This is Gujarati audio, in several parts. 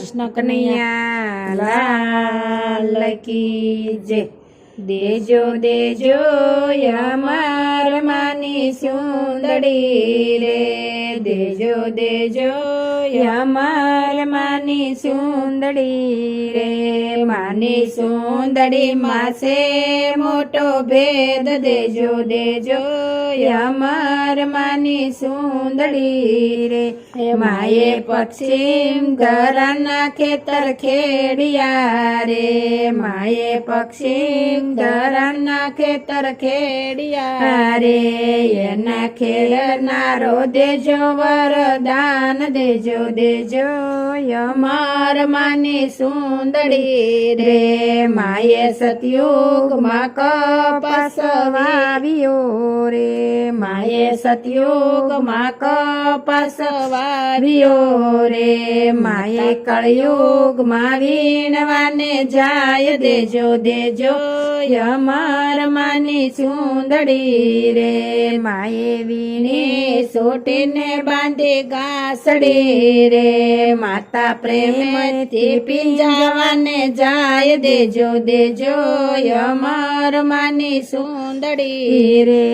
કૃષ્ણ કનૈયા લાલ કી જય। દેજો દેજો અમાર માની સુંદડી રે, દેજો દેજો અમાર માની સુંદડી રે। માની સુંદડી માસે મોટો ભેદ, દેજો દેજો અમાર માની સુંદડી રે। માએ પશ્ચિમ ઘરના ખેતર ખેડિયા રે, માએ પશ્ચિમ ઘરના ખેતર ખેડિયા રે। એના ખેડનારો દેજો વરદાન, દેજો દેજો અમાર માની સુંદડી રે। માએ સતયુગમાં કપાસ વાવ્યો રે, માએ સતયુગમાં કપાસ વાવ્યો રે। માએ કળયુગમાં વીણવાને જાય, દેજો દેજો અમાર માની સુંદડી રે। માએ વીણી સોટીને બાંધી ગાસડી રે, માતા પ્રેમથી પીંજાવાને જાય, દેજો દેજો અમાર માની સુંદડી રે।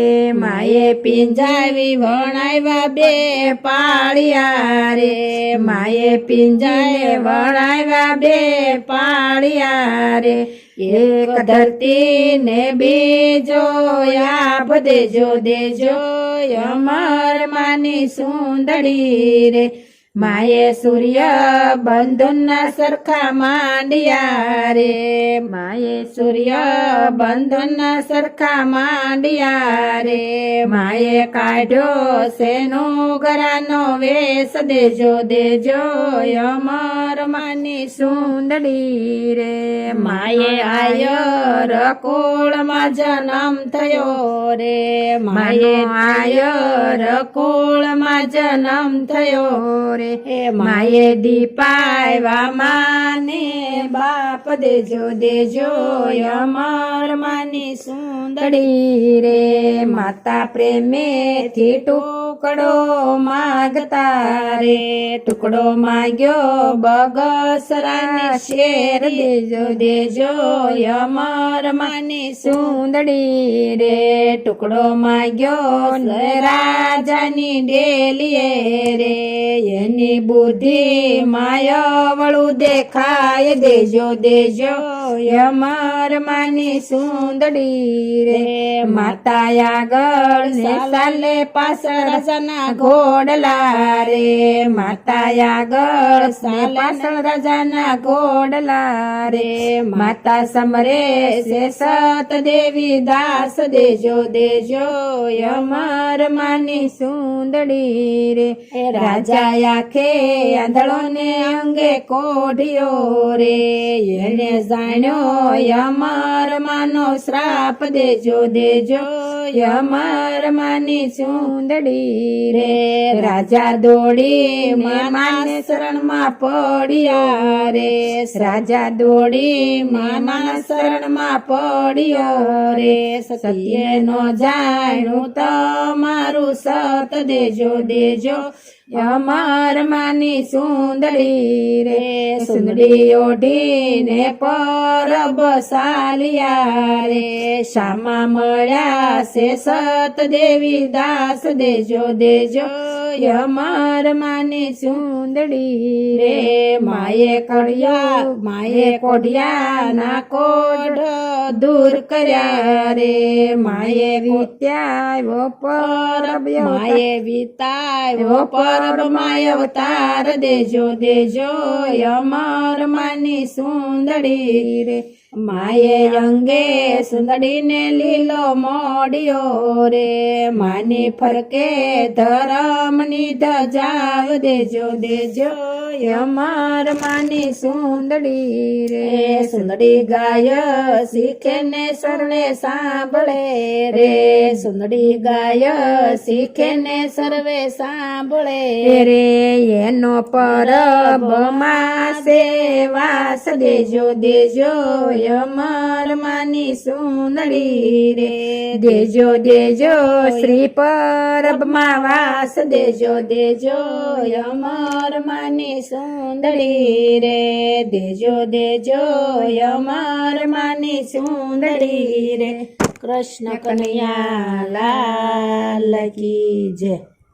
માએ પીંજાવી વણાવ્યા બે પાળિયા રે, માએ પીંજાએ વણાવ્યા બે પાળિયા રે। એક ધરતી ને બીજો આપ, દેજો દેજો અમાર માની સુંદડી રે। માએ સૂર્ય બંધુના સરખા માંડિયા રે, માએ સૂર્ય બંધુના સરખા માંડિયા રે। માએ કાઢ્યો સેનો ગરાનો વેશ, દેજો દેજો અમાર માની સુંદડી રે। માએ આયર કુળમાં જન્મ થયો રે, માએ આયર કુળમાં જન્મ થયો રે। માએ દીપાવ્યા માને બાપ, દેજો દેજો અમાર માની સુંદડી રે। માતા પ્રેમેથી ટુકડો માગતા રે, ટુકડો માગ્યો બગસરાને શેર, દેજો દેજો અમાર માની સુંદડી રે। ટુકડો માગ્યો રાજાની ડેલીએ રે, એની બુદ્ધિ માયાવળું દેખાય, દેજો દેજો અમાર માની સુંદડી રે। માતા આગળ ને સાલે પાછળ રાજાના ઘોડલા રે, માતા આગળ ને પાછળ રાજાના ઘોડલા રે। માતા સમરે છે સત દેવી દાસ, દેજો દેજો અમાર માની સુંદડી રે। રાજા આખે આંધળો ને અંગે કોઢિયો રે, એને જાણ્યો અમાર માનો શ્રાપ, દેજો દેજો અમાર માની સુંદડી રે। રાજા દોડી માને શરણમાં પડ્યા રે, રાજા દોડી માના શરણમાં પડ્યો રે। સત્ય નો જાણ્યું તમારું સત, દેજો દેજો અમાર માની સુંદડી રે। સુંદડી ઓઢીને પરબ સાલિયા રે, શામાં મળ્યા છે સત દેવી દાસ, દેજો દેજો અમાર માની સુંદડી રે। માએ કોઢિયા ના કોઢ દૂર કર્યા રે, માએ વિત્યાયો પરબ, માએ વિતાયો પરબ માય અવતાર, દેજો દેજો અમાર માની સુંદડી રે। માએ અંગે સુંદડીને લીલો મોડિયો રે, માની ફરકે ધરમની ધજાવ, દેજો દેજો અમાર માની સુંદડી રે। સુંદડી ગાય શીખે ને સર્વે સાંભળે રે, સુંદડી ગાય શીખે ને સર્વે સાંભળે રે। એનો પરબ માસે વાસ, દેજો દેજો અમર માની સુંદરી રે દેજો દેજો શ્રી પરબમાં વાસ દેજો દેજો અમર માની સુંદરી રે દેજો દેજો અમર માની સુંદરી રે કૃષ્ણ કનૈયા લાલ કી જય.